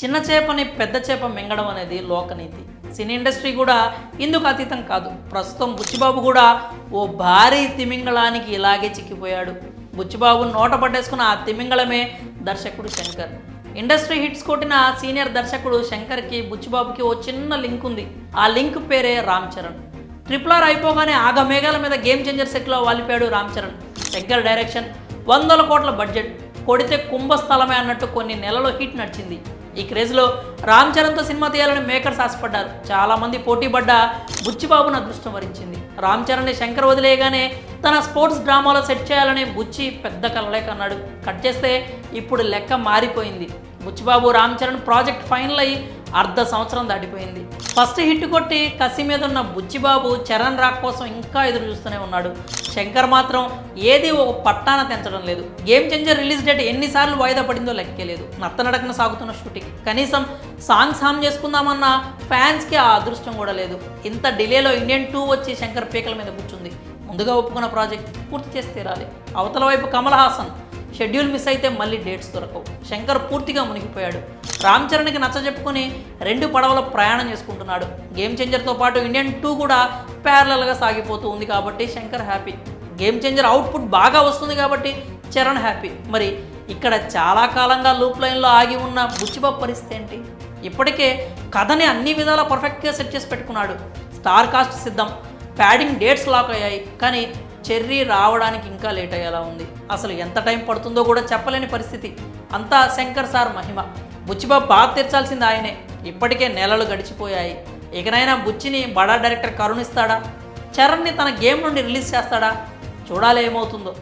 చిన్న చేపని పెద్ద చేప మింగడం అనేది లోకనీతి. సినీ ఇండస్ట్రీ కూడా ఇందుకు అతీతం కాదు. ప్రస్తుతం బుచ్చిబాబు కూడా ఓ భారీ తిమింగళానికి ఇలాగే చిక్కిపోయాడు. బుచ్చిబాబు నోట పట్టేసుకున్న ఆ తిమింగళమే దర్శకుడు శంకర్. ఇండస్ట్రీ హిట్స్ కొట్టిన సీనియర్ దర్శకుడు శంకర్కి బుచ్చిబాబుకి ఓ చిన్న లింక్ ఉంది. ఆ లింక్ పేరే రామ్ చరణ్. RRR అయిపోగానే ఆగమేఘాల మీద గేమ్ చేంజర్ సెట్లో వాలిపాడు రామ్ చరణ్. శంకర్ డైరెక్షన్, 100 కోట్ల బడ్జెట్, కొడితే కుంభస్థలమే అన్నట్టు కొన్ని నెలలు హిట్ నడిచింది. ఈ క్రేజ్లో రామ్ చరణ్తో సినిమా తీయాలని మేకర్స్ ఆశపడ్డారు. చాలామంది పోటీ పడ్డ బుచ్చిబాబును అదృష్టం వరించింది. రామ్ చరణ్ని శంకర్ వదిలేయగానే తన స్పోర్ట్స్ డ్రామాలో సెట్ చేయాలని బుచ్చి పెద్ద కలలే కన్నాడు. కట్ చేస్తే ఇప్పుడు లెక్క మారిపోయింది. బుచ్చిబాబు రామ్ చరణ్ ప్రాజెక్ట్ ఫైనల్ అయ్యి అర్ధ సంవత్సరం దాటిపోయింది. ఫస్ట్ హిట్ కొట్టి కసి మీద ఉన్న బుచ్చిబాబు చరణ్ రాక్ కోసం ఇంకా ఎదురు చూస్తూనే ఉన్నాడు. శంకర్ మాత్రం ఏది ఒక పట్టాన తెంచడం లేదు. గేమ్ చేంజర్ రిలీజ్ డేట్ ఎన్నిసార్లు వాయిదా పడిందో లెక్కే లేదు. నత్తనడకన సాగుతున్న షూటింగ్, కనీసం సాంగ్స్ హామ్ చేసుకుందామన్న ఫ్యాన్స్కి ఆ అదృష్టం కూడా లేదు. ఇంత డిలేలో ఇండియన్ 2 వచ్చి శంకర్ పీకల మీద కూర్చుంది. ముందుగా ఒప్పుకున్న ప్రాజెక్ట్ పూర్తి చేసి తీరాలి. అవతల వైపు కమల్ హాసన్ షెడ్యూల్ మిస్ అయితే మళ్ళీ డేట్స్ దొరకవు. శంకర్ పూర్తిగా మునిగిపోయాడు. రామ్ చరణ్కి నచ్చజెప్పుకొని 2 పడవల ప్రయాణం చేసుకుంటున్నాడు. గేమ్ చేంజర్తో పాటు ఇండియన్ 2 కూడా ప్యారలల్గా సాగిపోతూ ఉంది కాబట్టి Shankar happy. Game changer output బాగా వస్తుంది కాబట్టి చరణ్ హ్యాపీ. మరి ఇక్కడ చాలా కాలంగా లూప్ లైన్లో ఆగి ఉన్న బుచ్చిబాబు పరిస్థితి ఏంటి? ఇప్పటికే కథని అన్ని విధాలా పర్ఫెక్ట్గా సెట్ చేసి పెట్టుకున్నాడు. స్టార్ కాస్ట్ సిద్ధం, ప్యాడింగ్ డేట్స్ లాక్ అయ్యాయి. కానీ చెర్రీ రావడానికి ఇంకా లేట్ అయ్యేలా ఉంది. అసలు ఎంత టైం పడుతుందో కూడా చెప్పలేని పరిస్థితి. అంతా శంకర్ సార్ మహిమ. బుచ్చిబాబు బాగా తీర్చాల్సింది ఆయనే. ఇప్పటికే నెలలు గడిచిపోయాయి. ఇకనైనా బుచ్చిని బడా డైరెక్టర్ కరుణిస్తాడా? చరణ్ని తన గేమ్ నుండి రిలీజ్ చేస్తాడా? చూడాలి ఏమవుతుందో.